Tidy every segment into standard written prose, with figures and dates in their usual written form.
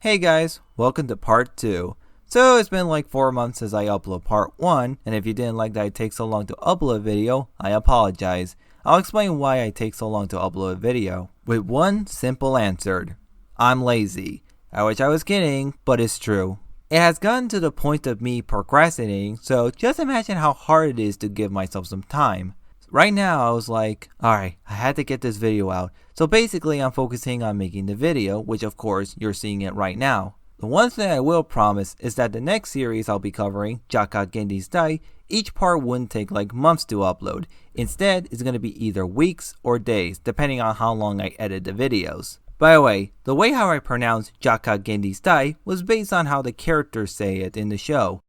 Hey guys, welcome to part 2. So it's been like 4 months since I upload part 1, and if you didn't like that I take so long to upload a video, I apologize. I'll explain why I take so long to upload a video, with one simple answer. I'm lazy. I wish I was kidding, but it's true. It has gotten to the point of me procrastinating, so just imagine how hard it is to give myself some time. Right now I was like, alright, I had to get this video out. So basically I'm focusing on making the video, which of course you're seeing it right now. The one thing I will promise is that the next series I'll be covering, Jaka Gendi's Dai, each part wouldn't take like months to upload. Instead, it's going to be either weeks or days, depending on how long I edit the videos. By the way how I pronounce Jaka Gendi's Dai was based on how the characters say it in the show.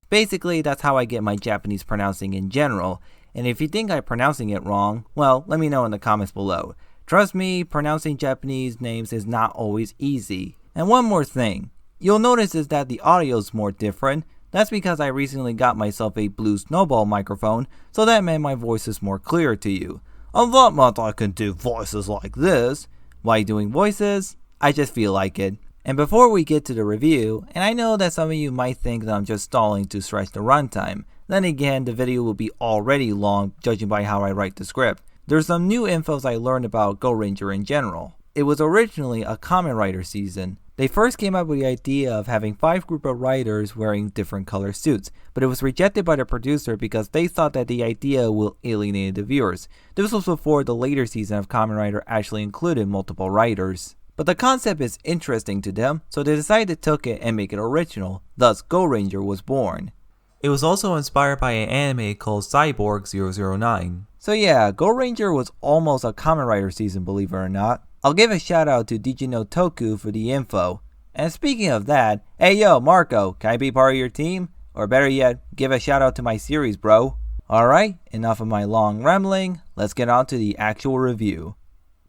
Basically, that's how I get my Japanese pronouncing in general, and if you think I'm pronouncing it wrong, well, let me know in the comments below. Trust me, pronouncing Japanese names is not always easy. And one more thing, you'll notice is that the audio is more different. That's because I recently got myself a Blue Snowball microphone, so that meant my voice is more clear to you. On that month I can do voices like this. Why doing voices? I just feel like it. And before we get to the review, and I know that some of you might think that I'm just stalling to stretch the runtime, then again the video will be already long judging by how I write the script. There's some new infos I learned about Goranger in general. It was originally a Kamen Rider season. They first came up with the idea of having 5 group of riders wearing different color suits, but it was rejected by the producer because they thought that the idea will alienate the viewers. This was before the later season of Kamen Rider actually included multiple riders. But the concept is interesting to them, so they decided to take it and make it original. Thus, Goranger was born. It was also inspired by an anime called Cyborg 009. So yeah, Goranger was almost a Kamen Rider season, believe it or not. I'll give a shout out to Dijino Toku for the info. And speaking of that, hey yo Marco, can I be part of your team? Or better yet, give a shout out to my series, bro. Alright, enough of my long rambling, let's get on to the actual review.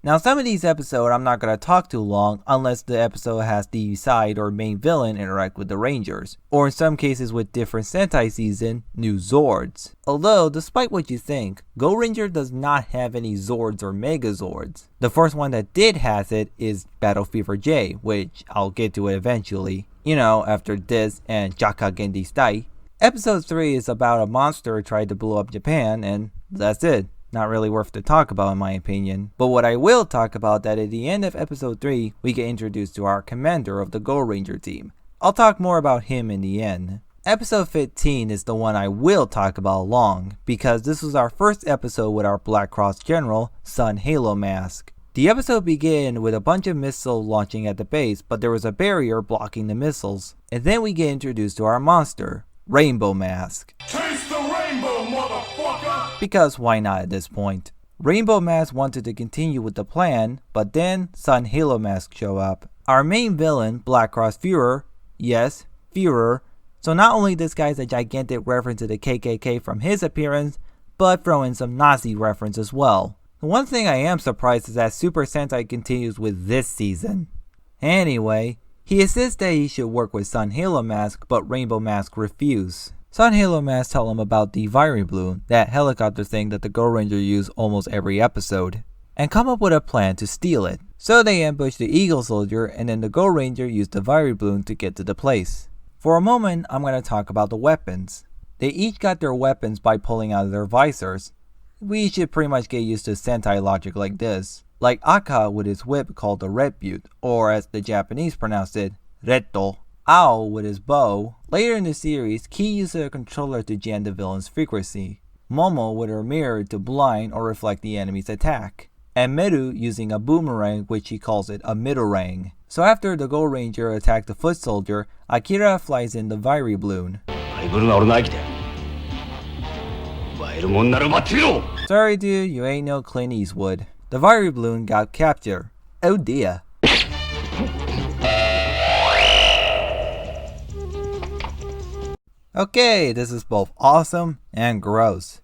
Now some of these episodes I'm not going to talk too long unless the episode has the side or main villain interact with the Rangers, or in some cases with different Sentai season, new Zords. Although, despite what you think, Goranger does not have any Zords or Megazords. The first one that did has it is Battle Fever J, which I'll get to it eventually. You know, after this and Jaka Gendi's Dai. Episode 3 is about a monster tried to blow up Japan, and that's it. Not really worth to talk about in my opinion. But what I will talk about that at the end of episode 3, we get introduced to our commander of the Goranger team. I'll talk more about him in the end. Episode 15 is the one I will talk about long, because this was our first episode with our Black Cross General, Sun Halo Mask. The episode began with a bunch of missiles launching at the base, but there was a barrier blocking the missiles. And then we get introduced to our monster, Rainbow Mask. Chase the rainbow, motherfucker! Because why not at this point? Rainbow Mask wanted to continue with the plan, but then Sun Halo Mask show up. Our main villain, Black Cross Führer, yes, Führer, so not only this guy's a gigantic reference to the KKK from his appearance, but throw in some Nazi reference as well. The one thing I am surprised is that Super Sentai continues with this season. Anyway, he insists that he should work with Sun Halo Mask, but Rainbow Mask refuses. Sun Halo Mask tell him about the Viry Balloon, that helicopter thing that the Goranger use almost every episode, and come up with a plan to steal it. So they ambush the Eagle Soldier, and then the Goranger use the Viry Balloon to get to the place. For a moment, I'm going to talk about the weapons. They each got their weapons by pulling out of their visors. We should pretty much get used to Sentai logic like this. Like Aka with his whip called the Red Butte, or as the Japanese pronounce it, Retto. Ao with his bow. Later in the series, Ki uses a controller to jam the villain's frequency. Momo with her mirror to blind or reflect the enemy's attack. And Meru using a boomerang, which he calls it a middlerang. So after the Goranger attacked the foot soldier, Akira flies in the Viry Balloon. Sorry dude, you ain't no Clint Eastwood. The Viry Balloon got captured. Oh dear. Okay, this is both awesome and gross.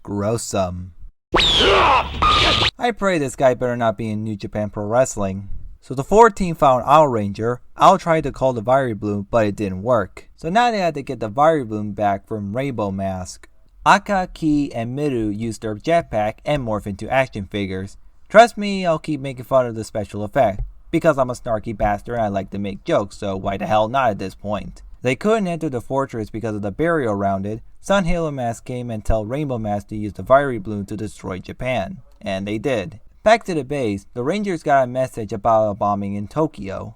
Grossome. I pray this guy better not be in New Japan Pro Wrestling. So the 4th found Owl Ranger. Owl tried to call the Viry Balloon, but it didn't work. So now they had to get the Viry Balloon back from Rainbow Mask. Aka, Ki, and Miru used their jetpack and morph into action figures. Trust me, I'll keep making fun of the special effect, because I'm a snarky bastard and I like to make jokes, so why the hell not at this point. They couldn't enter the fortress because of the barrier around it. Sun Halo Mask came and told Rainbow Mask to use the fiery balloon to destroy Japan, and they did. Back to the base, the Rangers got a message about a bombing in Tokyo.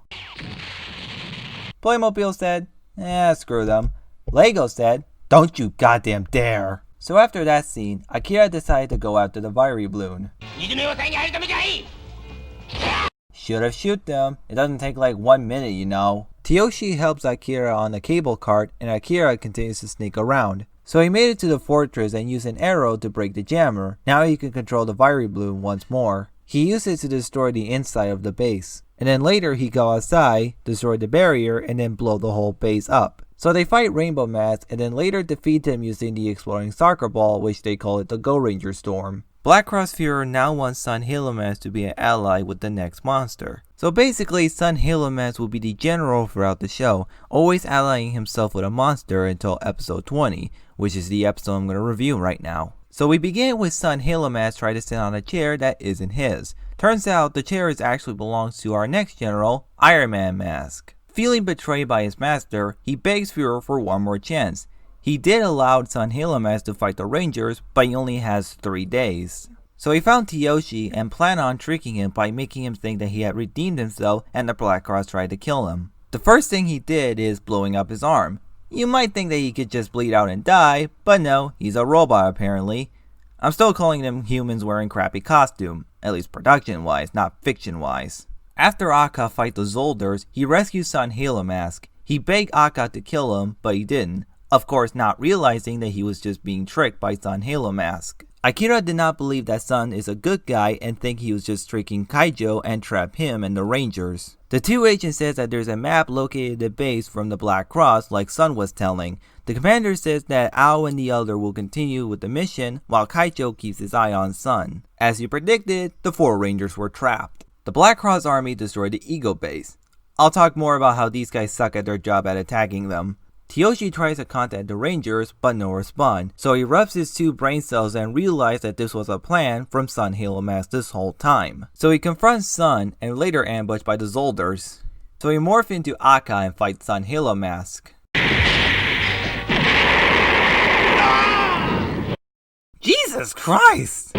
Playmobil said, screw them. Lego said, don't you goddamn dare. So after that scene, Akira decided to go after the fiery balloon. Should've shoot them. It doesn't take like 1 minute, you know. Tyoshi helps Akira on the cable cart and Akira continues to sneak around. So he made it to the fortress and used an arrow to break the jammer. Now he can control the fiery balloon once more. He used it to destroy the inside of the base. And then later he go outside, destroy the barrier, and then blow the whole base up. So they fight Rainbow Mask and then later defeat him using the exploding soccer ball, which they call it the Go Ranger Storm. Black Cross Fuhrer now wants Sun Halo Mask to be an ally with the next monster. So basically, Sun Halo Mask will be the general throughout the show, always allying himself with a monster until episode 20, which is the episode I'm going to review right now. So we begin with Sun Halo Mask trying to sit on a chair that isn't his. Turns out the chair actually belongs to our next general, Iron Man Mask. Feeling betrayed by his master, he begs Fuhrer for one more chance. He did allow Sun Halo Mask to fight the Rangers, but he only has 3 days. So he found Tyoshi and planned on tricking him by making him think that he had redeemed himself and the Black Cross tried to kill him. The first thing he did is blowing up his arm. You might think that he could just bleed out and die, but no, he's a robot apparently. I'm still calling them humans wearing crappy costume, at least production wise, not fiction wise. After Akka fight the Zolders, he rescues Sun Halo Mask. He begged Akka to kill him, but he didn't. Of course, not realizing that he was just being tricked by Sun Halo Mask. Akira did not believe that Sun is a good guy and think he was just tricking Kaijo and trap him and the Rangers. The two agents says that there's a map located at the base from the Black Cross like Sun was telling. The commander says that Ao and the Elder will continue with the mission while Kaijo keeps his eye on Sun. As he predicted, the 4 Rangers were trapped. The Black Cross army destroyed the Ego base. I'll talk more about how these guys suck at their job at attacking them. Tyoshi tries to contact the Rangers, but no response, so he rubs his 2 brain cells and realizes that this was a plan from Sun Halo Mask this whole time. So he confronts Sun and later ambushed by the Zolders. So he morphs into Akka and fights Sun Halo Mask. Jesus Christ!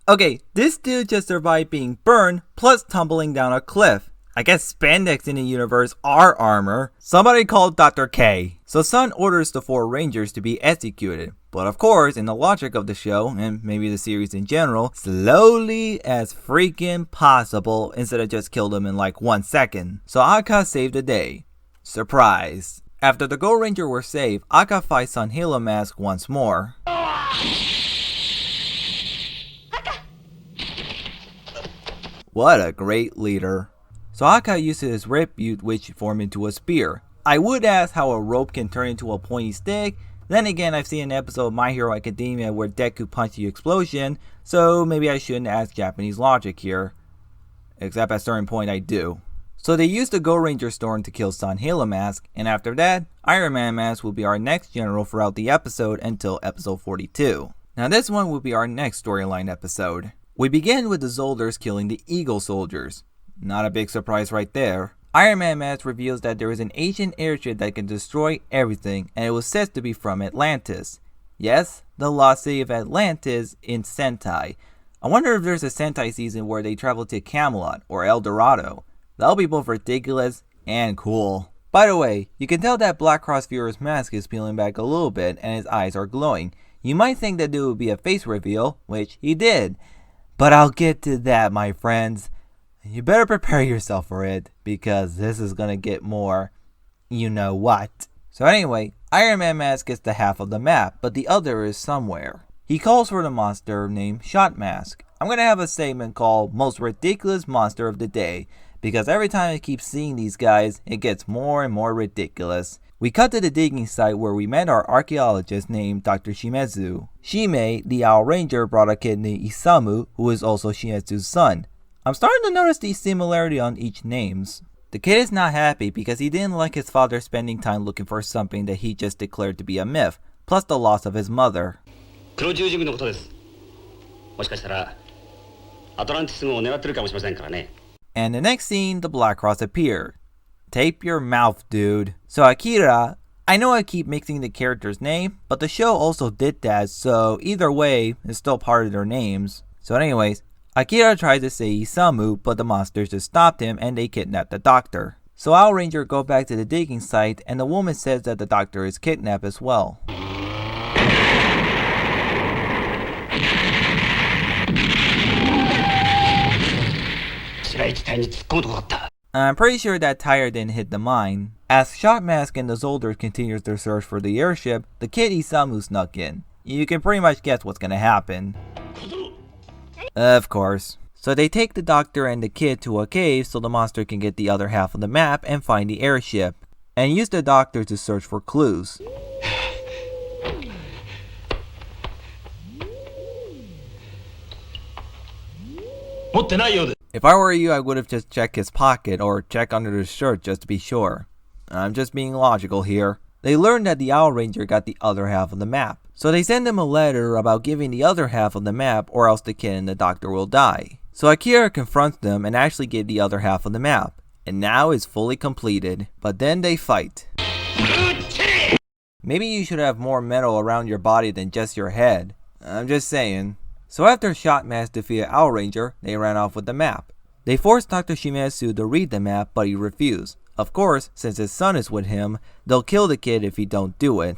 Okay, this dude just survived being burned plus tumbling down a cliff. I guess spandex in the universe are armor. Somebody called Dr. K. So Sun orders the 4 Rangers to be executed. But of course, in the logic of the show, and maybe the series in general, slowly as freaking possible instead of just kill them in like 1 second. So Akka saved the day. Surprise. After the Go Ranger were saved, Akka fights Sun Halo Mask once more. What a great leader. So Akka uses his repute which formed into a spear. I would ask how a rope can turn into a pointy stick. Then again, I've seen an episode of My Hero Academia where Deku punched the explosion, so maybe I shouldn't ask Japanese logic here. Except at a certain point I do. So they use the Go Ranger Storm to kill Sun Halo Mask, and after that, Iron Man Mask will be our next general throughout the episode until episode 42. Now this one will be our next storyline episode. We begin with the Zolders killing the Eagle soldiers. Not a big surprise right there. Iron Man Mask reveals that there is an ancient airship that can destroy everything, and it was said to be from Atlantis. Yes, the lost city of Atlantis in Sentai. I wonder if there's a Sentai season where they travel to Camelot or El Dorado. That'll be both ridiculous and cool. By the way, you can tell that Black Cross Fuhrer's mask is peeling back a little bit and his eyes are glowing. You might think that it would be a face reveal, which he did. But I'll get to that, my friends. You better prepare yourself for it, because this is gonna get more you know what. So anyway, Iron Man Mask gets the half of the map, but the other is somewhere. He calls for the monster named Shot Mask. I'm gonna have a segment called Most Ridiculous Monster of the Day, because every time I keep seeing these guys, it gets more and more ridiculous. We cut to the digging site where we met our archaeologist named Dr. Shimetsu. Shime, the Owl Ranger, brought a kid named Isamu, who is also Shimetsu's son. I'm starting to notice the similarity on each names. The kid is not happy because he didn't like his father spending time looking for something that he just declared to be a myth, plus the loss of his mother. 黒十字軍のことです。もしかしたらアトランティス軍を狙ってるかもしれませんからね。 And the next scene, the Black Cross appear. Tape your mouth, dude. So Akira, I know I keep mixing the character's name, but the show also did that, so either way, it's still part of their names. So anyways, Akira tries to say Isamu, but the monsters just stopped him and they kidnapped the doctor. So Owl Ranger go back to the digging site and the woman says that the doctor is kidnapped as well. I'm pretty sure that tire didn't hit the mine. As Shot Mask and the Zolders continues their search for the airship, the kid Isamu snuck in. You can pretty much guess what's gonna happen. Of course. So they take the doctor and the kid to a cave so the monster can get the other half of the map and find the airship, and use the doctor to search for clues. If I were you, I would have just checked his pocket or checked under his shirt just to be sure. I'm just being logical here. They learned that the Owl Ranger got the other half of the map, so they send him a letter about giving the other half of the map or else the kid and the doctor will die. So Akira confronts them and actually gave the other half of the map, and now it's fully completed, but then they fight. Maybe you should have more metal around your body than just your head. I'm just saying. So after Shot Mask defeated Owl Ranger, they ran off with the map. They forced Dr. Shimetsu to read the map, but he refused. Of course, since his son is with him, they'll kill the kid if he don't do it.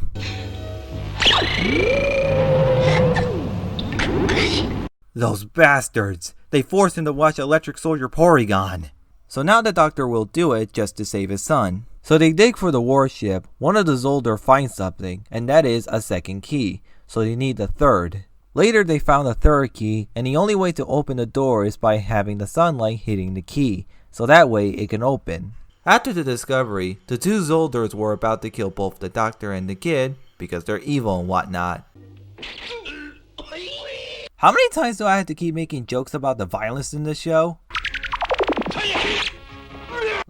Those bastards! They forced him to watch Electric Soldier Porygon! So now the doctor will do it just to save his son. So they dig for the warship, one of the Zolder finds something, and that is a second key, so they need a third. Later they found a third key, and the only way to open the door is by having the sunlight hitting the key, so that way it can open. After the discovery, the two Zolders were about to kill both the doctor and the kid, because they're evil and whatnot. How many times do I have to keep making jokes about the violence in this show?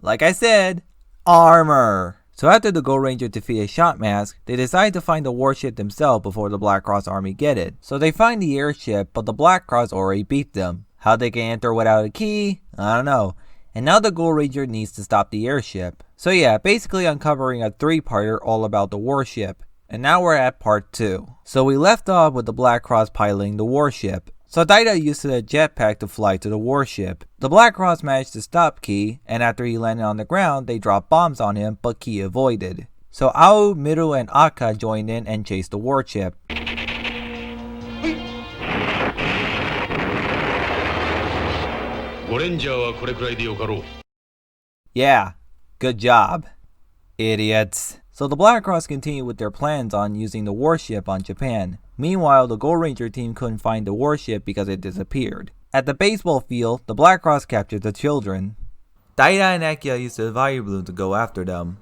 Like I said, armor! So after the Gold Ranger defeated Shot Mask, they decide to find the warship themselves before the Black Cross army get it. So they find the airship, but the Black Cross already beat them. How they can enter without a key? I don't know. And now the Gold Ranger needs to stop the airship. So yeah, basically uncovering a 3-parter all about the warship. And now we're at part 2. So we left off with the Black Cross piloting the warship. So Daida used a jetpack to fly to the warship. The Black Cross managed to stop Ki, and after he landed on the ground, they dropped bombs on him, but Ki avoided. So Ao, Miru, and Akka joined in and chased the warship. Yeah, good job, idiots. So the Black Cross continued with their plans on using the warship on Japan. Meanwhile, the Gold Ranger team couldn't find the warship because it disappeared. At the baseball field, the Black Cross captured the children. Daida and Akia used the fire balloon to go after them.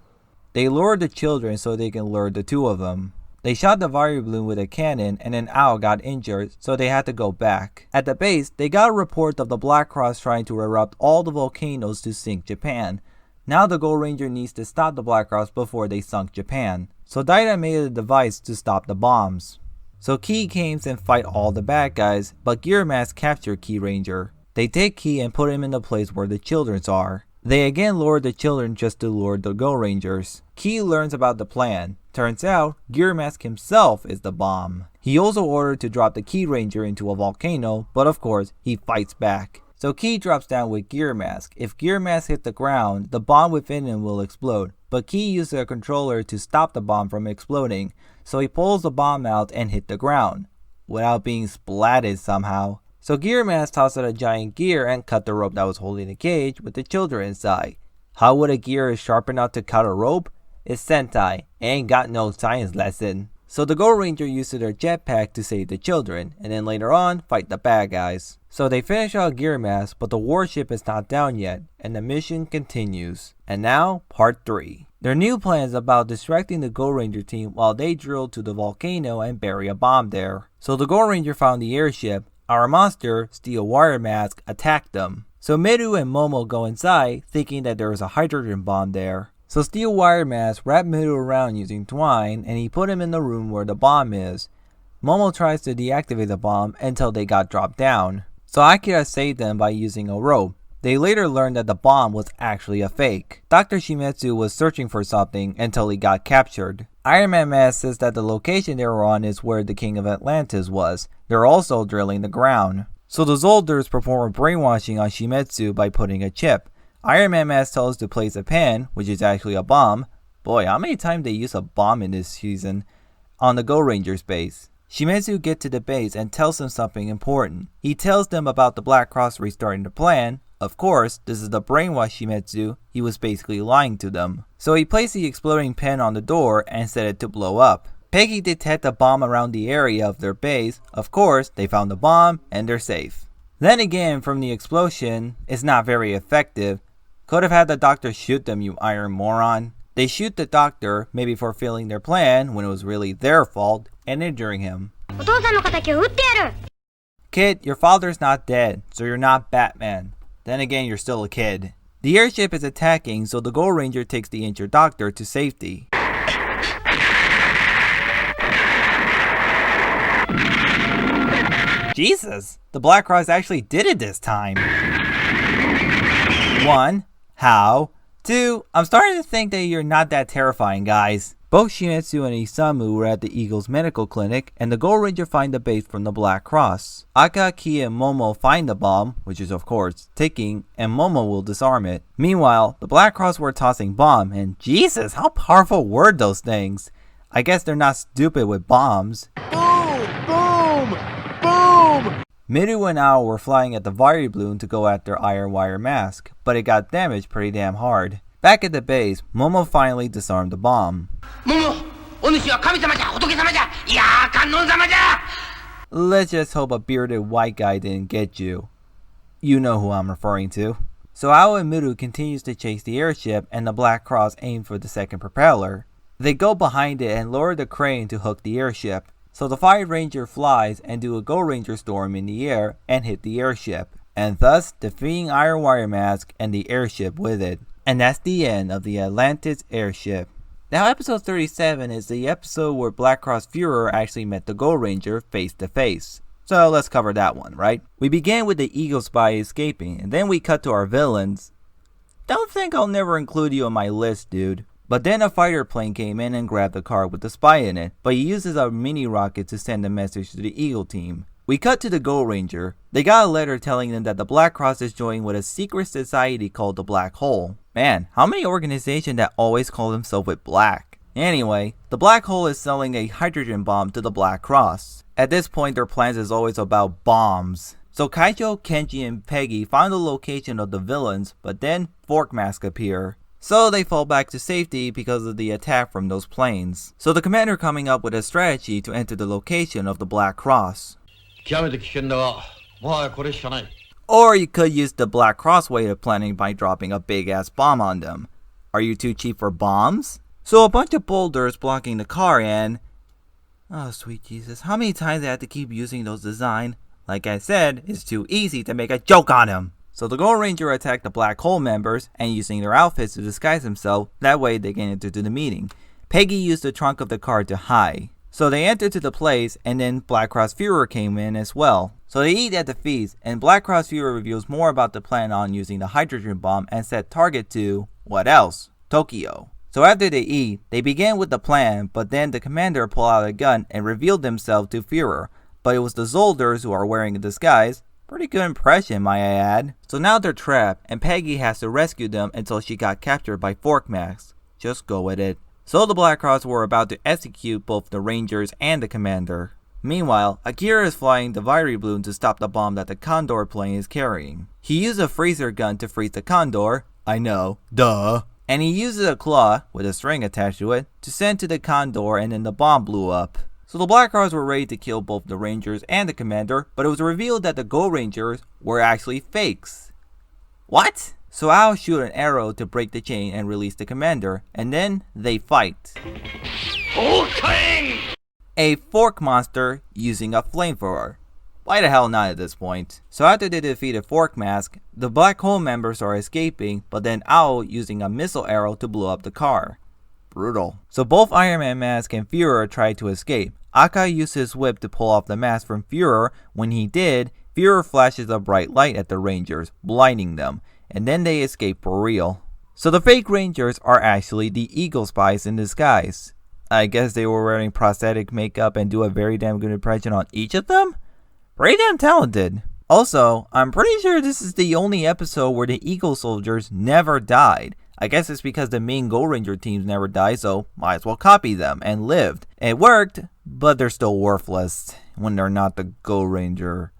They lured the children so they can lure the two of them. They shot the fire balloon with a cannon and an owl got injured, so they had to go back. At the base, they got a report of the Black Cross trying to erupt all the volcanoes to sink Japan. Now the Gold Ranger needs to stop the Black Cross before they sunk Japan. So Daida made a device to stop the bombs. So Ki came and fight all the bad guys, but Gear Mask captured Ki Ranger. They take Ki and put him in the place where the children are. They again lured the children just to lure the Gold Rangers. Ki learns about the plan. Turns out, Gear Mask himself is the bomb. He also ordered to drop the Ki Ranger into a volcano, but of course, he fights back. So Ki drops down with Gear Mask. If Gear Mask hits the ground, the bomb within him will explode. But Ki uses a controller to stop the bomb from exploding. So he pulls the bomb out and hit the ground, without being splatted somehow. So Gear Mask tossed out a giant gear and cut the rope that was holding the cage with the children inside. How would a gear is sharp enough to cut a rope? It's Sentai, ain't got no science lesson. So the Gold Ranger used their jetpack to save the children, and then later on, fight the bad guys. So they finish out Gear Mask, but the warship is not down yet, and the mission continues. And now, part 3. Their new plan is about distracting the Gold Ranger team while they drill to the volcano and bury a bomb there. So the Gold Ranger found the airship. Our monster, Steel Wire Mask, attacked them. So Miru and Momo go inside, thinking that there is a hydrogen bomb there. So Steel Wire Mask wrapped Miru around using twine, and he put him in the room where the bomb is. Momo tries to deactivate the bomb until they got dropped down. So Akira saved them by using a rope. They later learned that the bomb was actually a fake. Dr. Shimetsu was searching for something until he got captured. Iron Man Mask says that the location they were on is where the King of Atlantis was. They're also drilling the ground. So the Zolders perform a brainwashing on Shimetsu by putting a chip. Iron Man Mask tells us to place a pin, which is actually a bomb. Boy, how many times they use a bomb in this season? On the Go Rangers base. Shimetsu gets to the base and tells them something important. He tells them about the Black Cross restarting the plan. Of course, this is the brainwash Shimetsu. He was basically lying to them. So he placed the exploding pin on the door and set it to blow up. Peggy detected a bomb around the area of their base. Of course, they found the bomb and they're safe. Then again, from the explosion, it's not very effective. Could have had the doctor shoot them, you iron moron. They shoot the doctor, maybe for failing their plan when it was really their fault, and injuring him. Kid, your father's not dead, so you're not Batman. Then again, you're still a kid. The airship is attacking, so the Go Ranger takes the injured doctor to safety. Jesus! The Black Cross actually did it this time! 1. How? 2. I'm starting to think that you're not that terrifying, guys. Both Shimetsu and Isamu were at the Eagles medical clinic, and the Go Ranger find the base from the Black Cross. Aka, Ki, and Momo find the bomb, which is of course ticking, and Momo will disarm it. Meanwhile, the Black Cross were tossing bomb, and Jesus, how powerful were those things? I guess they're not stupid with bombs. Boom! Boom! Boom! Miru and Ao were flying at the Viri balloon to go after Iron Wire Mask, but it got damaged pretty damn hard. Back at the base, Momo finally disarmed the bomb. Let's just hope a bearded white guy didn't get you. You know who I'm referring to. So Ao and Miru continues to chase the airship, and the Black Cross aims for the second propeller. They go behind it and lower the crane to hook the airship. So the Fire Ranger flies and do a Go Ranger storm in the air and hit the airship, and thus defeating Iron Wire Mask and the airship with it. And that's the end of the Atlantis airship. Now episode 37 is the episode where Black Cross Führer actually met the Go Ranger face to face. So let's cover that one, right? We begin with the Eagle Spy escaping, and then we cut to our villains. Don't think I'll never include you on my list, dude. But then a fighter plane came in and grabbed the car with the spy in it, but he uses a mini rocket to send a message to the Eagle team. We cut to the Go Ranger. They got a letter telling them that the Black Cross is joining with a secret society called the Black Hole. Man, how many organizations that always call themselves with black? Anyway, the Black Hole is selling a hydrogen bomb to the Black Cross. At this point, their plans is always about bombs. So Kaijo, Kenji, and Peggy find the location of the villains, but then Fork Mask appear. So they fall back to safety because of the attack from those planes. So the commander coming up with a strategy to enter the location of the Black Cross. Or you could use the Black Cross way of planning by dropping a big ass bomb on them. Are you too cheap for bombs? So a bunch of boulders blocking the car and... Oh sweet Jesus, how many times I have to keep using those designs? Like I said, it's too easy to make a joke on him. So the Go Ranger attacked the Black Hole members and using their outfits to disguise themselves, that way they can enter to the meeting. Peggy used the trunk of the car to hide. So they entered to the place and then Black Cross Führer came in as well. So they eat at the feast and Black Cross Führer reveals more about the plan on using the hydrogen bomb and set target to, what else? Tokyo. So after they eat, they begin with the plan, but then the commander pulled out a gun and revealed themselves to Führer. But it was the Zolders who are wearing a disguise. Pretty good impression, might I add. So now they're trapped, and Peggy has to rescue them until she got captured by Fork Mask. Just go with it. So the Black Cross were about to execute both the Rangers and the commander. Meanwhile, Akira is flying the Viri balloon to stop the bomb that the Condor plane is carrying. He used a freezer gun to freeze the Condor. I know, duh. And he uses a claw, with a string attached to it, to send to the Condor and then the bomb blew up. So the Black Cross were ready to kill both the Rangers and the commander, but it was revealed that the Go Rangers were actually fakes. What? So Ao shoot an arrow to break the chain and release the commander, and then they fight. Okay. A fork monster using a flamethrower. Why the hell not at this point? So after they defeated Fork Mask, the Black Hole members are escaping, but then Ao using a missile arrow to blow up the car. brutal. So both Iron Man Mask and Führer tried to escape. Aka used his whip to pull off the mask from Führer. When he did, Führer flashes a bright light at the Rangers, blinding them, and then they escape for real. So the fake Rangers are actually the Eagle spies in disguise. I guess they were wearing prosthetic makeup and do a very damn good impression on each of them? Pretty damn talented. Also, I'm pretty sure this is the only episode where the Eagle soldiers never died. I guess it's because the main Go Ranger teams never died, so might as well copy them and lived. It worked, but they're still worthless when they're not the Go Ranger.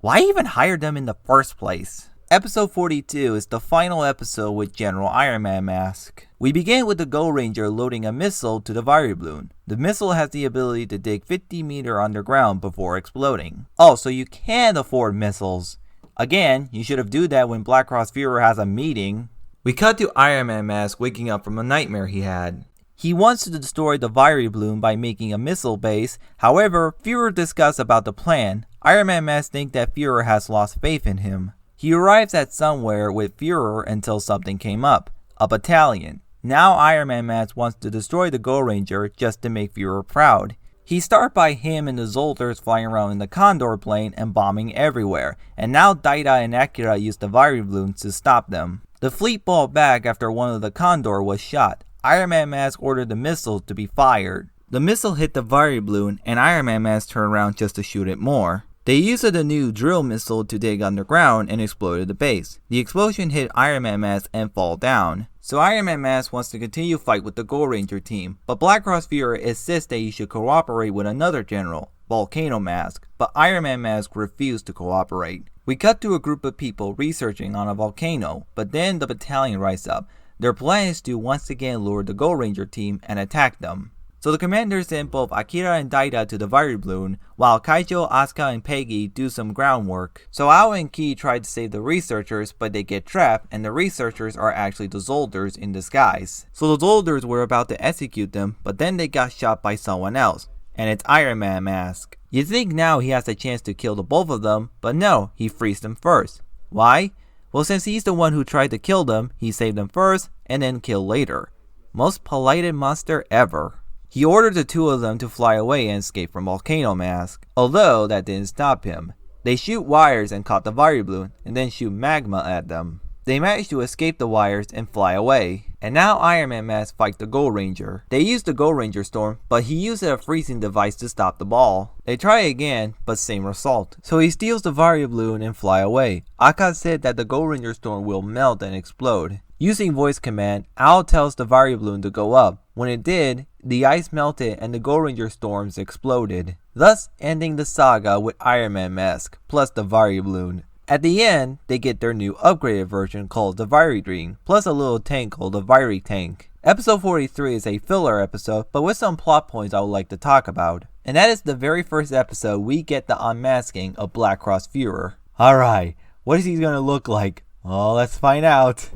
Why even hire them in the first place? Episode 42 is the final episode with General Iron Man Mask. We begin with the Go Ranger loading a missile to the Vary Balloon. The missile has the ability to dig 50 meters underground before exploding. Oh, so you can afford missiles. Again, you should have done that when Black Cross Führer has a meeting. We cut to Iron Man Mask waking up from a nightmare he had. He wants to destroy the Vary Balloon by making a missile base. However, Führer discusses about the plan. Iron Man Mask thinks that Führer has lost faith in him. He arrives at somewhere with Führer until something came up. A battalion. Now Iron Man Mask wants to destroy the Go Ranger just to make Führer proud. He starts by him and the Zolters flying around in the Condor plane and bombing everywhere. And now Daida and Akira use the Vary balloons to stop them. The fleet balled back after one of the Condor was shot. Iron Man Mask ordered the missile to be fired. The missile hit the Vary balloon and Iron Man Mask turned around just to shoot it more. They used the new drill missile to dig underground and exploded the base. The explosion hit Iron Man Mask and fall down. So Iron Man Mask wants to continue fight with the Go Ranger team, but Black Cross Führer insists that he should cooperate with another general, Volcano Mask, but Iron Man Mask refused to cooperate. We cut to a group of people researching on a volcano, but then the battalion rises up. Their plan is to once again lure the Go Ranger team and attack them. So the commanders send both Akira and Daida to the Vary balloon, while Kaijo, Asuka, and Peggy do some groundwork. So Ao and Ki try to save the researchers, but they get trapped, and the researchers are actually the Zolters in disguise. So the Zolters were about to execute them, but then they got shot by someone else, and it's Iron Man Mask. You think now he has a chance to kill the both of them, but no, he frees them first. Why? Well, since he's the one who tried to kill them, he saved them first, and then killed later. Most polite monster ever. He ordered the two of them to fly away and escape from Volcano Mask, although that didn't stop him. They shoot wires and caught the Vary balloon, and then shoot magma at them. They manage to escape the wires and fly away. And now Iron Man Mask fights the Go Ranger. They use the Go Ranger storm, but he uses a freezing device to stop the ball. They try again, but same result. So he steals the Vary balloon and fly away. Aka said that the Go Ranger storm will melt and explode. Using voice command, Ao tells the Vary balloon to go up. When it did, the ice melted and the Go Ranger storms exploded, thus ending the saga with Iron Man Mask plus the Vary balloon. At the end, they get their new upgraded version called the Vary Dream, plus a little tank called the Vary Tank. Episode 43 is a filler episode, but with some plot points I would like to talk about. And that is the very first episode we get the unmasking of Black Cross Führer. Alright, what is he gonna look like? Oh, let's find out.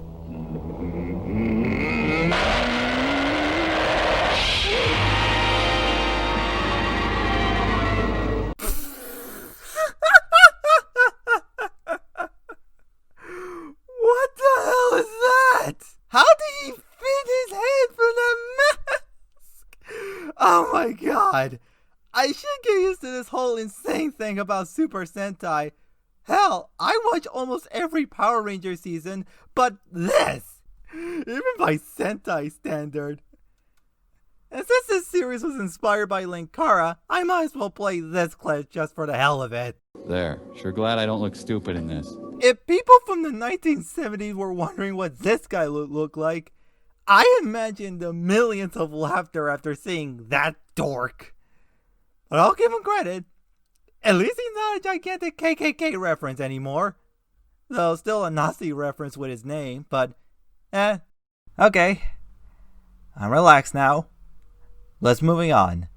How did he fit his head through the mask? Oh my god. I should get used to this whole insane thing about Super Sentai. Hell, I watch almost every Power Ranger season, but this, even by Sentai standard. And since this series was inspired by Linkara, I might as well play this clip just for the hell of it. There, sure glad I don't look stupid in this. If people from the 1970s were wondering what this guy would look like, I imagine the millions of laughter after seeing that dork. But I'll give him credit. At least he's not a gigantic KKK reference anymore. Though still a Nazi reference with his name, but okay. I'm relaxed now. Let's moving on.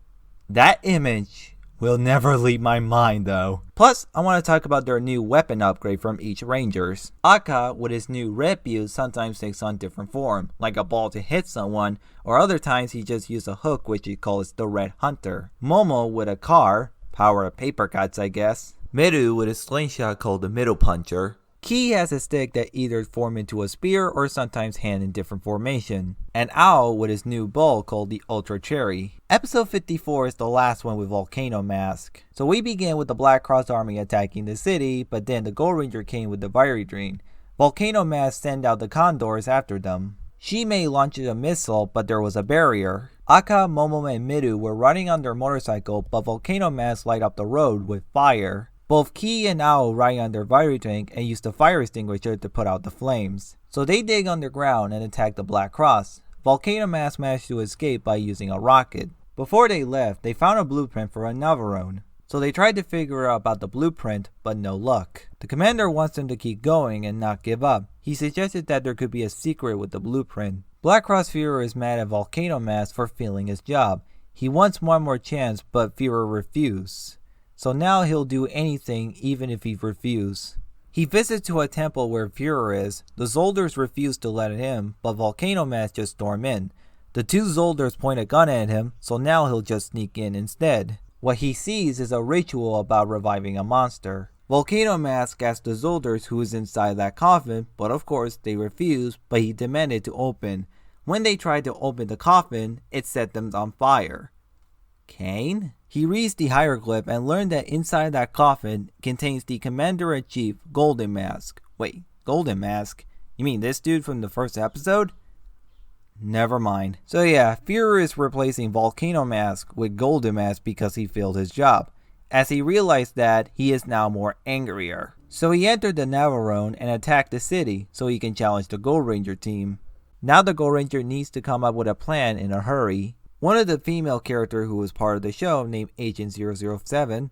That image will never leave my mind though. Plus, I want to talk about their new weapon upgrade from each Rangers. Aka, with his new red build, sometimes takes on different form, like a ball to hit someone, or other times he just uses a hook which he calls the Red Hunter. Momo with a car, power of paper cuts I guess. Miru with a slingshot called the Middle Puncher. Ki has a stick that either forms into a spear or sometimes hand in different formation. And Ao with his new bow called the Ultra Cherry. Episode 54 is the last one with Volcano Mask. So we begin with the Black Cross Army attacking the city, but then the Gold Ranger came with the Fiery Dream. Volcano Mask sent out the Condors after them. Shimei launches a missile, but there was a barrier. Akka, Momo, and Miru were running on their motorcycle, but Volcano Mask light up the road with fire. Both Ki and Ao ride on their Fiery Tank and use the fire extinguisher to put out the flames. So they dig underground and attack the Black Cross. Volcano Mask managed to escape by using a rocket. Before they left, they found a blueprint for a Navarone. So they tried to figure out about the blueprint, but no luck. The commander wants them to keep going and not give up. He suggested that there could be a secret with the blueprint. Black Cross Führer is mad at Volcano Mask for failing his job. He wants one more chance, but Führer refused. So now he'll do anything even if he refuses. He visits to a temple where Führer is. The Zolders refuse to let him, but Volcano Mask just storm in. The two Zolders point a gun at him, so now he'll just sneak in instead. What he sees is a ritual about reviving a monster. Volcano Mask asks the Zolders who is inside that coffin, but of course they refuse, but he demanded to open. When they tried to open the coffin, it set them on fire. Kane? He reads the hieroglyph and learned that inside that coffin contains the Commander-in-Chief Golden Mask. Wait, Golden Mask? You mean this dude from the first episode? Never mind. So yeah, Führer is replacing Volcano Mask with Golden Mask because he failed his job. As he realized that, he is now more angrier. So he entered the Navarone and attacked the city so he can challenge the Gold Ranger team. Now the Gold Ranger needs to come up with a plan in a hurry. One of the female characters who was part of the show, named Agent 007,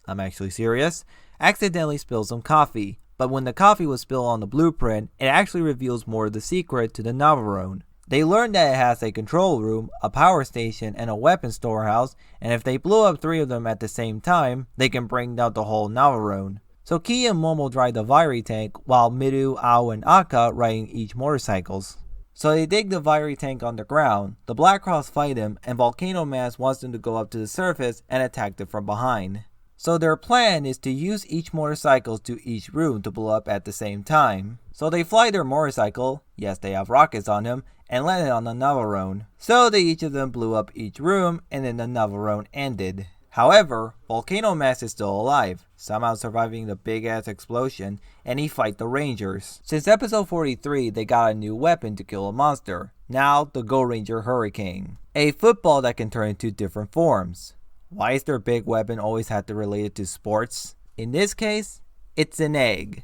I'm actually serious, accidentally spilled some coffee. But when the coffee was spilled on the blueprint, it actually reveals more of the secret to the Navarone. They learned that it has a control room, a power station, and a weapon storehouse, and if they blow up 3 of them at the same time, they can bring down the whole Navarone. So Ki and Momo drive the Fiery Tank, while Miru, Ao, and Akka riding each motorcycles. So they dig the Fiery Tank on the ground, the Black Cross fight him, and Volcano Mask wants them to go up to the surface and attack them from behind. So their plan is to use each motorcycle to each room to blow up at the same time. So they fly their motorcycle, yes they have rockets on them, and landed on the Navarone. So they each of them blew up each room, and then the Navarone ended. However, Volcano Mask is still alive, somehow surviving the big ass explosion, and he fights the Rangers. Since episode 43, they got a new weapon to kill a monster. Now, the Gold Ranger Hurricane. A football that can turn into different forms. Why is their big weapon always have to relate it to sports? In this case, it's an egg.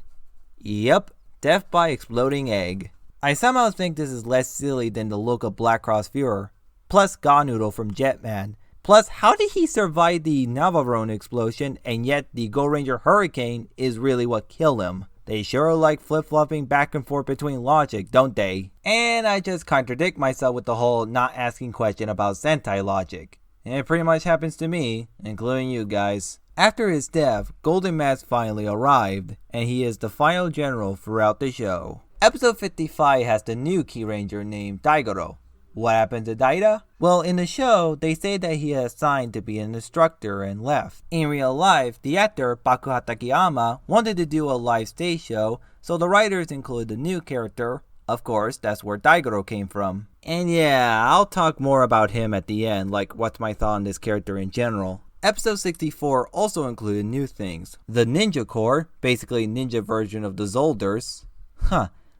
Yep, death by exploding egg. I somehow think this is less silly than the look of Black Cross Führer, plus God Noodle from Jetman. Plus, how did he survive the Navarone explosion and yet the Gold Ranger Hurricane is really what killed him? They sure like flip-flopping back and forth between logic, don't they? And I just contradict myself with the whole not asking question about Sentai logic. And it pretty much happens to me, including you guys. After his death, Golden Mask finally arrived, and he is the final general throughout the show. Episode 55 has the new Key Ranger named Daigoro. What happened to Daida? Well, in the show, they say that he has signed to be an instructor and left. In real life, the actor Baku Hatakeyama wanted to do a live stage show, so the writers included the new character. Of course, that's where Daigoro came from. And yeah, I'll talk more about him at the end, like what's my thought on this character in general. Episode 64 also included new things. The Ninja Corps, basically ninja version of the Zolders.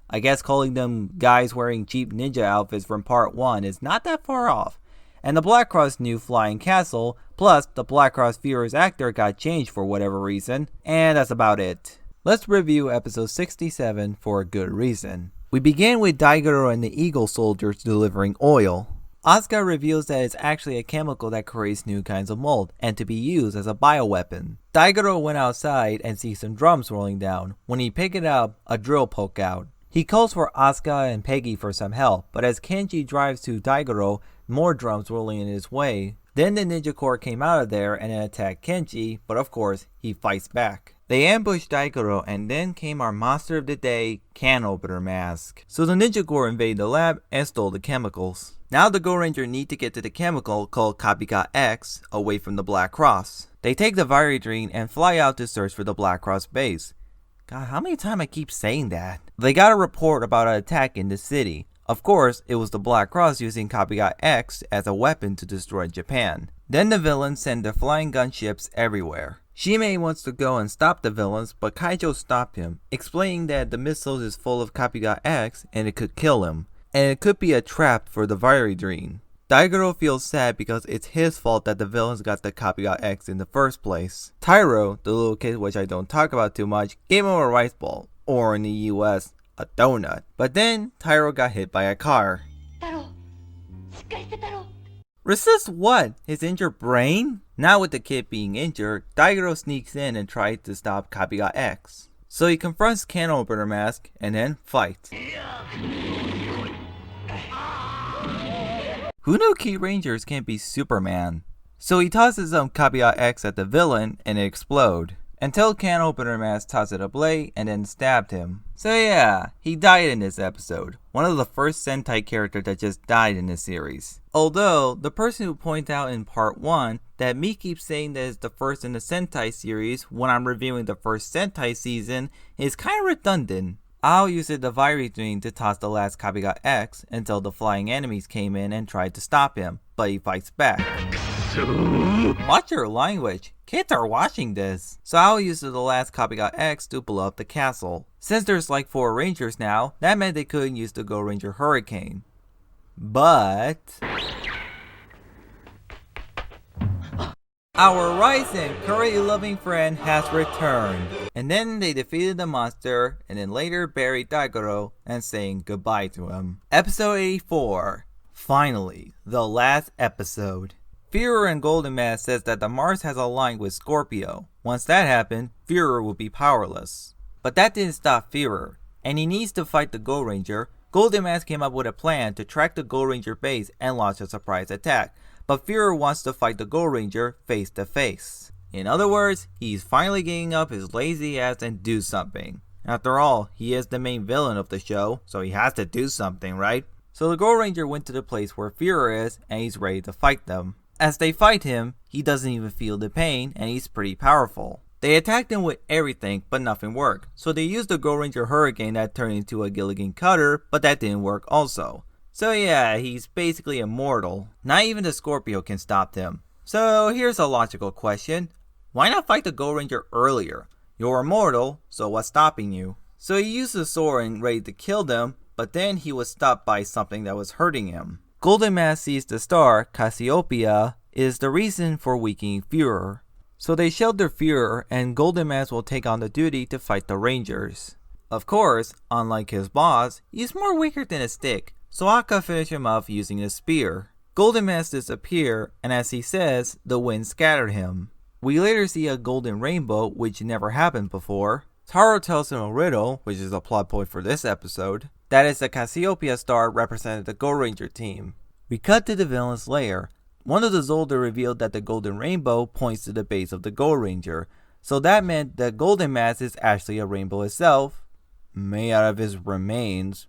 I guess calling them guys wearing cheap ninja outfits from part 1 is not that far off. And the Black Cross new flying castle, plus the Black Cross Führer's actor got changed for whatever reason, and that's about it. Let's review episode 67 for a good reason. We begin with Daigoro and the Eagle soldiers delivering oil. Asuka reveals that it's actually a chemical that creates new kinds of mold, and to be used as a bioweapon. Daigoro went outside and sees some drums rolling down. When he picked it up, a drill poked out. He calls for Asuka and Peggy for some help, but as Kenji drives to Daigoro, more drums rolling in his way. Then the Ninja Corps came out of there and attacked Kenji, but of course, he fights back. They ambushed Daigoro, and then came our monster of the day, Can Opener Mask. So the Ninja Corps invaded the lab and stole the chemicals. Now the Gold Ranger need to get to the chemical called Copycat X away from the Black Cross. They take the Fiery Dream and fly out to search for the Black Cross base. God, how many times I keep saying that? They got a report about an attack in the city. Of course, it was the Black Cross using Copycat X as a weapon to destroy Japan. Then the villains send their flying gunships everywhere. Shimei wants to go and stop the villains, but Kaijo stopped him, explaining that the missiles is full of Copycat X and it could kill him, and it could be a trap for the Fiery Dream. Daigoro feels sad because it's his fault that the villains got the Copycat X in the first place. Tyro, the little kid which I don't talk about too much, gave him a rice ball, or in the US, a donut. But then, Tyro got hit by a car. Resist what? His injured brain? Now with the kid being injured, Daigoro sneaks in and tries to stop Copycat X. So he confronts Can Opener Mask and then fights. Who knew Key Rangers can't be Superman? So he tosses some Copycat X at the villain and it explodes. Until Can Opener Mask tossed a blade and then stabbed him. So yeah, he died in this episode. One of the first Sentai characters that just died in this series. Although, the person who pointed out in part 1 that me keeps saying that it's the first in the Sentai series when I'm reviewing the first Sentai season is kind of redundant. I'll use the Fiery Dream to toss the last Copycat X until the flying enemies came in and tried to stop him, but he fights back. Watch your language. Kids are watching this. So I'll use the last Copycat X to blow up the castle. Since there's like 4 Rangers now, that meant they couldn't use the Go Ranger Hurricane. But our rising, curry-loving friend has returned. And then they defeated the monster, and then later buried Daigoro and saying goodbye to him. Episode 84. Finally, the last episode. Führer and Golden Mask says that the Mars has aligned with Scorpio. Once that happened, Führer will be powerless. But that didn't stop Führer, and he needs to fight the Go Ranger. Golden Mask came up with a plan to track the Go Ranger base and launch a surprise attack. But Führer wants to fight the Go Ranger face to face. In other words, he's finally getting up his lazy ass and do something. After all, he is the main villain of the show, so he has to do something, right? So the Go Ranger went to the place where Führer is, and he's ready to fight them. As they fight him, he doesn't even feel the pain, and he's pretty powerful. They attacked him with everything, but nothing worked. So they used the Go Ranger Hurricane that turned into a Gilligan Cutter, but that didn't work also. So yeah, he's basically immortal. Not even the Scorpio can stop him. So here's a logical question. Why not fight the Go Ranger earlier? You're immortal, so what's stopping you? So he used the sword and ready to kill them, but then he was stopped by something that was hurting him. Golden Mask sees the star, Cassiopeia, is the reason for weakening Führer. So they shelter Führer and Golden Mask will take on the duty to fight the Rangers. Of course, unlike his boss, he's more weaker than a stick, so Akka finished him off using a spear. Golden Mask disappeared, and as he says, the wind scattered him. We later see a golden rainbow, which never happened before. Taro tells him a riddle, which is a plot point for this episode. That is the Cassiopeia star represented the Go Ranger team. We cut to the villain's lair. One of the Zolder revealed that the golden rainbow points to the base of the Go Ranger, so that meant that Golden Mask is actually a rainbow itself, made out of his remains.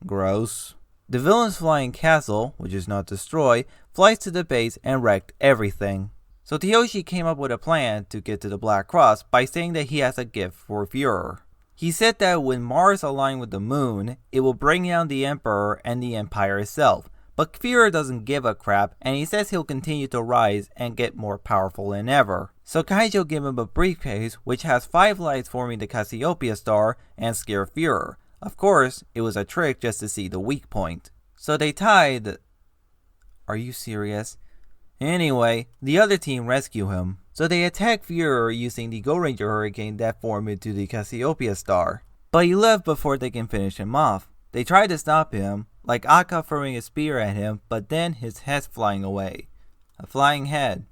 Gross. The villain's flying castle, which is not destroyed, flies to the base and wrecked everything. So Tyoshi came up with a plan to get to the Black Cross by saying that he has a gift for Führer. He said that when Mars aligned with the moon, it will bring down the Emperor and the Empire itself. But Führer doesn't give a crap, and he says he'll continue to rise and get more powerful than ever. So Kaijo gave him a briefcase which has 5 lights forming the Cassiopeia star and scare Führer. Of course, it was a trick just to see the weak point. So they tied... Are you serious? Anyway, the other team rescue him. So they attack Führer using the Go Ranger Hurricane that formed into the Cassiopeia star. But he left before they can finish him off. They tried to stop him, like Akka throwing a spear at him, but then his head's flying away. A flying head.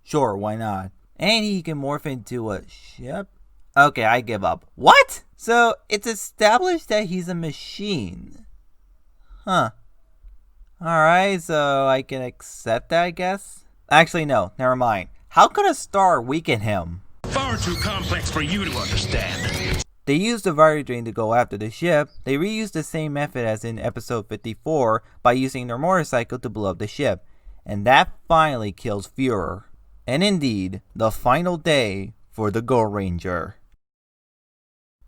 Sure, why not? And he can morph into a ship? Okay, I give up. What? So it's established that he's a machine. Huh. Alright, so I can accept that, I guess? Actually, no, never mind. How could a star weaken him? Far too complex for you to understand. They used the Fiery Dream to go after the ship. They reused the same method as in episode 54 by using their motorcycle to blow up the ship. And that finally kills Führer. And indeed, the final day for the Go Ranger.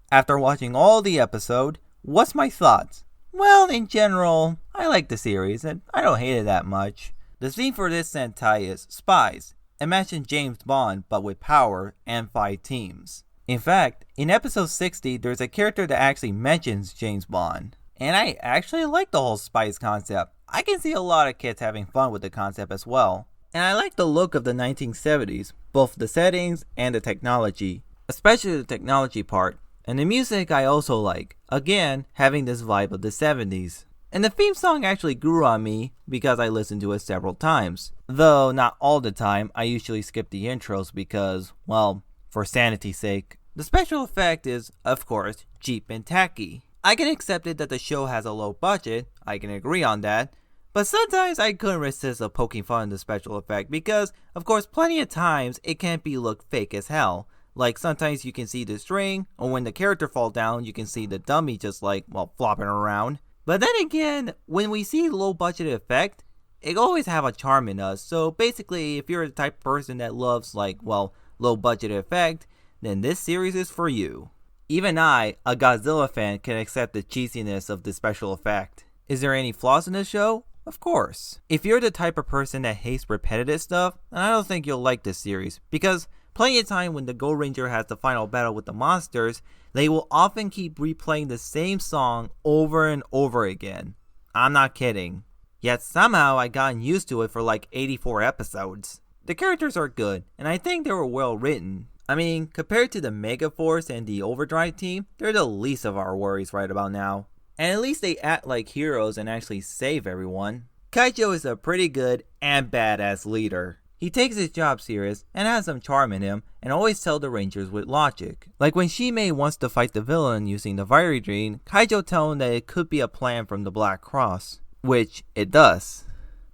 After watching all the episode, what's my thoughts? Well, in general, I like the series and I don't hate it that much. The theme for this Sentai is spies. Imagine James Bond but with power and 5 teams. In fact, in episode 60, there's a character that actually mentions James Bond. And I actually like the whole spies concept. I can see a lot of kids having fun with the concept as well. And I like the look of the 1970s, both the settings and the technology, especially the technology part. And the music I also like, again, having this vibe of the 70s. And the theme song actually grew on me because I listened to it several times. Though not all the time, I usually skip the intros because, well, for sanity's sake. The special effect is, of course, cheap and tacky. I can accept it that the show has a low budget, I can agree on that, but sometimes I couldn't resist of poking fun at the special effect because, of course, plenty of times it can be look fake as hell. Like sometimes you can see the string, or when the character falls down, you can see the dummy just like, well, flopping around. But then again, when we see low budget effect, it always have a charm in us. So basically, if you're the type of person that loves like, well, low budget effect, then this series is for you. Even I, a Godzilla fan, can accept the cheesiness of the special effect. Is there any flaws in the show? Of course. If you're the type of person that hates repetitive stuff, then I don't think you'll like this series, because plenty of time when the Go Ranger has the final battle with the monsters, they will often keep replaying the same song over and over again. I'm not kidding. Yet somehow I gotten used to it for like 84 episodes. The characters are good, and I think they were well written. I mean, compared to the Megaforce and the Overdrive team, they're the least of our worries right about now. And at least they act like heroes and actually save everyone. Kaijo is a pretty good and badass leader. He takes his job serious and has some charm in him and always tells the Rangers with logic. Like when Shimei wants to fight the villain using the Fiery Dream, Kaijo tells him that it could be a plan from the Black Cross. Which it does.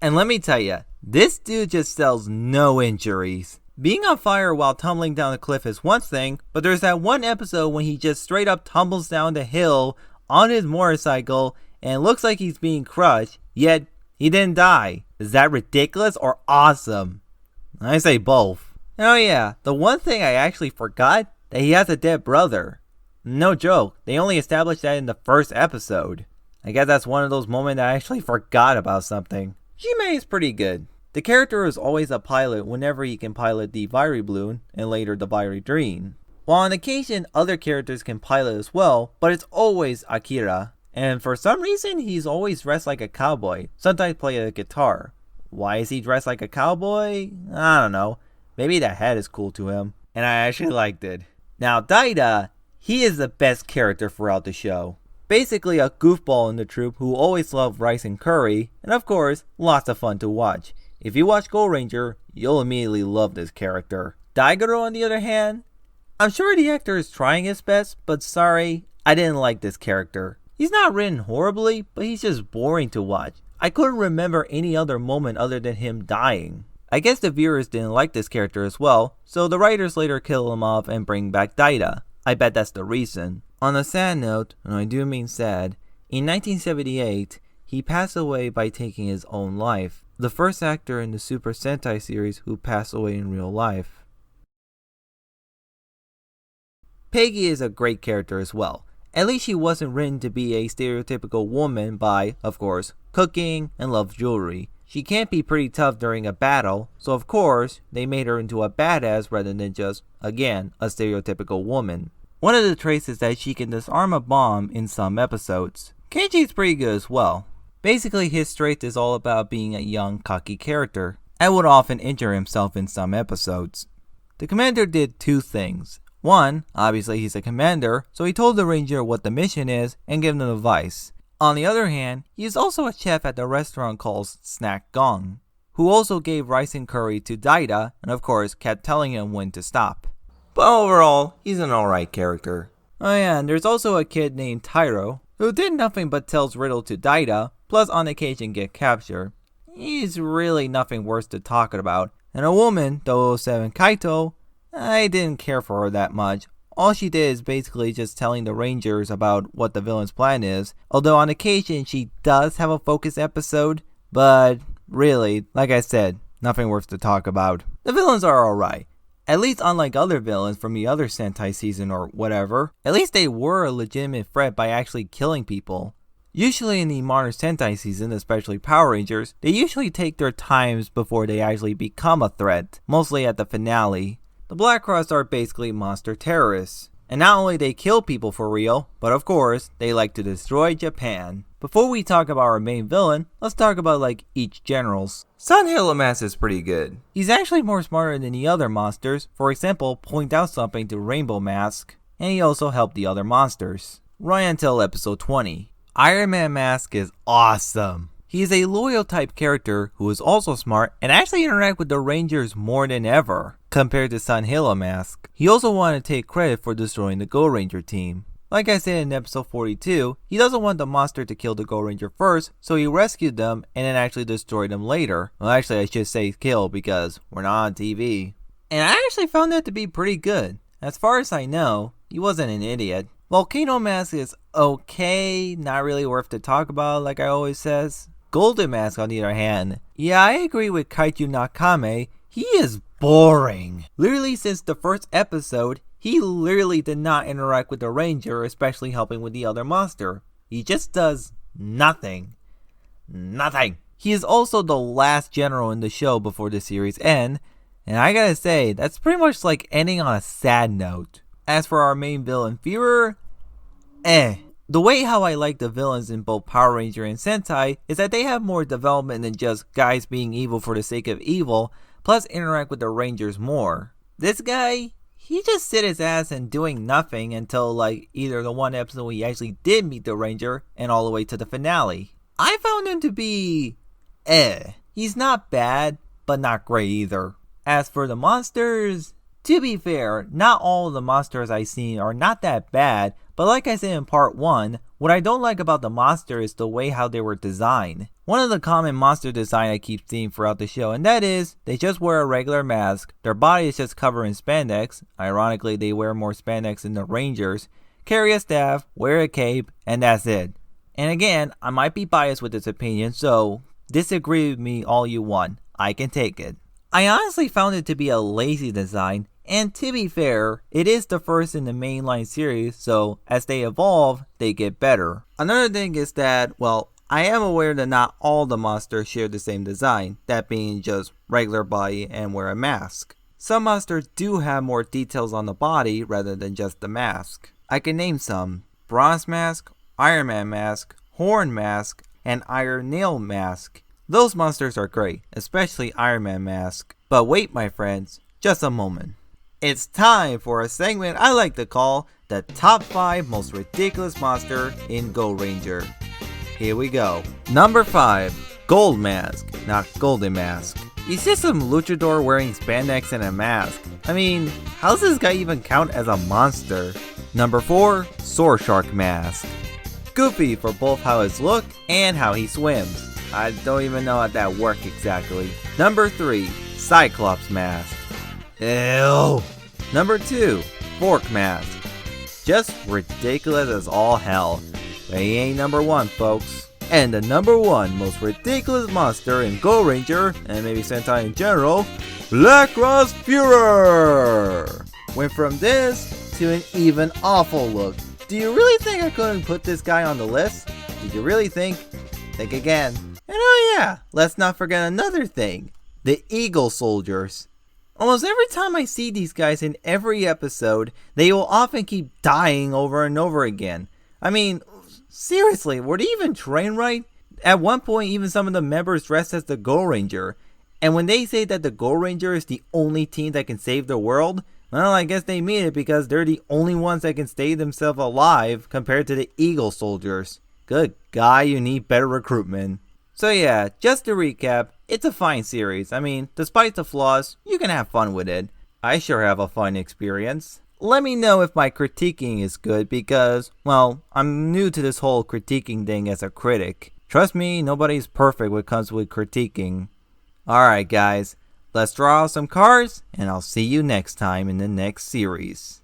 And let me tell ya, this dude just sells no injuries. Being on fire while tumbling down a cliff is one thing, but there's that one episode when he just straight up tumbles down the hill on his motorcycle and it looks like he's being crushed, yet he didn't die. Is that ridiculous or awesome? I say both. Oh yeah, the one thing I actually forgot, that he has a dead brother. No joke, they only established that in the first episode. I guess that's one of those moments I actually forgot about something. Shimei is pretty good. The character is always a pilot whenever he can pilot the Fiery Balloon and later the Fiery Dream. While on occasion other characters can pilot as well, but it's always Akira. And for some reason he's always dressed like a cowboy, sometimes play a guitar. Why is he dressed like a cowboy? I don't know. Maybe that hat is cool to him. And I actually liked it. Now Daida, he is the best character throughout the show. Basically a goofball in the troupe who always loved rice and curry, and of course, lots of fun to watch. If you watch Go Ranger, you'll immediately love this character. Daigoro on the other hand, I'm sure the actor is trying his best, but sorry, I didn't like this character. He's not written horribly, but he's just boring to watch. I couldn't remember any other moment other than him dying. I guess the viewers didn't like this character as well, so the writers later kill him off and bring back Daida. I bet that's the reason. On a sad note, and I do mean sad, in 1978, he passed away by taking his own life. The first actor in the Super Sentai series who passed away in real life. Peggy is a great character as well. At least she wasn't written to be a stereotypical woman by, of course, cooking and loves jewelry. She can't be pretty tough during a battle, so of course, they made her into a badass rather than just, again, a stereotypical woman. One of the traits is that she can disarm a bomb in some episodes. Kenji's pretty good as well. Basically, his trait is all about being a young, cocky character, and would often injure himself in some episodes. The commander did two things. One, obviously he's a commander, so he told the ranger what the mission is and gave them advice. On the other hand, he is also a chef at the restaurant called Snack Gong, who also gave rice and curry to Daida, and of course kept telling him when to stop. But overall, he's an alright character. Oh yeah, and there's also a kid named Tyro, who did nothing but tells riddle to Daida, plus on occasion get captured. He's really nothing worse to talk about. And a woman, 007 Kaito, I didn't care for her that much. All she did is basically just telling the Rangers about what the villain's plan is, although on occasion she does have a focus episode, but really, like I said, nothing worth to talk about. The villains are alright. At least unlike other villains from the other Sentai season or whatever, at least they were a legitimate threat by actually killing people. Usually in the modern Sentai season, especially Power Rangers, they usually take their times before they actually become a threat, mostly at the finale. The Black Cross are basically monster terrorists. And not only they kill people for real, but of course, they like to destroy Japan. Before we talk about our main villain, let's talk about each generals. Sun Halo Mask is pretty good. He's actually more smarter than the other monsters, for example, point out something to Rainbow Mask, and he also helped the other monsters. Right until episode 20. Iron Man Mask is awesome. He is a loyal type character who is also smart and actually interact with the Rangers more than ever, compared to Sun Halo Mask. He also wanted to take credit for destroying the Go Ranger team. Like I said in episode 42, he doesn't want the monster to kill the Go Ranger first, so he rescued them and then actually destroyed them later. Well, actually I should say kill because we're not on TV. And I actually found that to be pretty good. As far as I know, he wasn't an idiot. Volcano Mask is okay, not really worth to talk about like I always says. Golden Mask on the other hand, yeah, I agree with Kaiju Nakame, he is boring. Literally since the first episode, he literally did not interact with the Ranger, especially helping with the other monster. He just does nothing. Nothing. He is also the last general in the show before the series end, and I gotta say, that's pretty much like ending on a sad note. As for our main villain, Führer, The way how I like the villains in both Power Ranger and Sentai is that they have more development than just guys being evil for the sake of evil, plus interact with the Rangers more. This guy, he just sit his ass and doing nothing until either the one episode where he actually did meet the Ranger and all the way to the finale. I found him to be He's not bad, but not great either. As for the monsters, to be fair, not all of the monsters I've seen are not that bad, but like I said in part 1, what I don't like about the monster is the way how they were designed. One of the common monster design I keep seeing throughout the show, and that is, they just wear a regular mask, their body is just covered in spandex, ironically they wear more spandex than the Rangers, carry a staff, wear a cape, and that's it. And again, I might be biased with this opinion, so disagree with me all you want, I can take it. I honestly found it to be a lazy design, and to be fair, it is the first in the mainline series, so as they evolve, they get better. Another thing is that, well, I am aware that not all the monsters share the same design, that being just regular body and wear a mask. Some monsters do have more details on the body rather than just the mask. I can name some: Bronze Mask, Iron Man Mask, Horn Mask, and Iron Nail Mask. Those monsters are great, especially Iron Man Mask. But wait my friends, just a moment. It's time for a segment I like to call the top 5 most ridiculous monster in Go Ranger. Here we go. Number 5, Gold Mask, not Golden Mask. He's just some luchador wearing spandex and a mask. I mean, how does this guy even count as a monster? Number 4, Sword Shark Mask. Goofy for both how his look and how he swims. I don't even know how that works exactly. Number 3, Cyclops Mask. Ew. Number 2, Fork Mask. Just ridiculous as all hell. But he ain't number 1, folks. And the number 1 most ridiculous monster in Go Ranger, and maybe Sentai in general, Black Cross Führer. Went from this to an even awful look. Do you really think I couldn't put this guy on the list? Did you really think? Think again. And oh yeah, let's not forget another thing. The Eagle Soldiers. Almost every time I see these guys in every episode, they will often keep dying over and over again. I mean, seriously, were they even trained right? At one point, even some of the members dressed as the Go Ranger. And when they say that the Go Ranger is the only team that can save the world, well, I guess they mean it because they're the only ones that can stay themselves alive compared to the Eagle Soldiers. Good guy, you need better recruitment. So yeah, just to recap, it's a fine series. I mean, despite the flaws, you can have fun with it. I sure have a fun experience. Let me know if my critiquing is good because, well, I'm new to this whole critiquing thing as a critic. Trust me, nobody's perfect when it comes with critiquing. Alright guys, let's draw out some cards and I'll see you next time in the next series.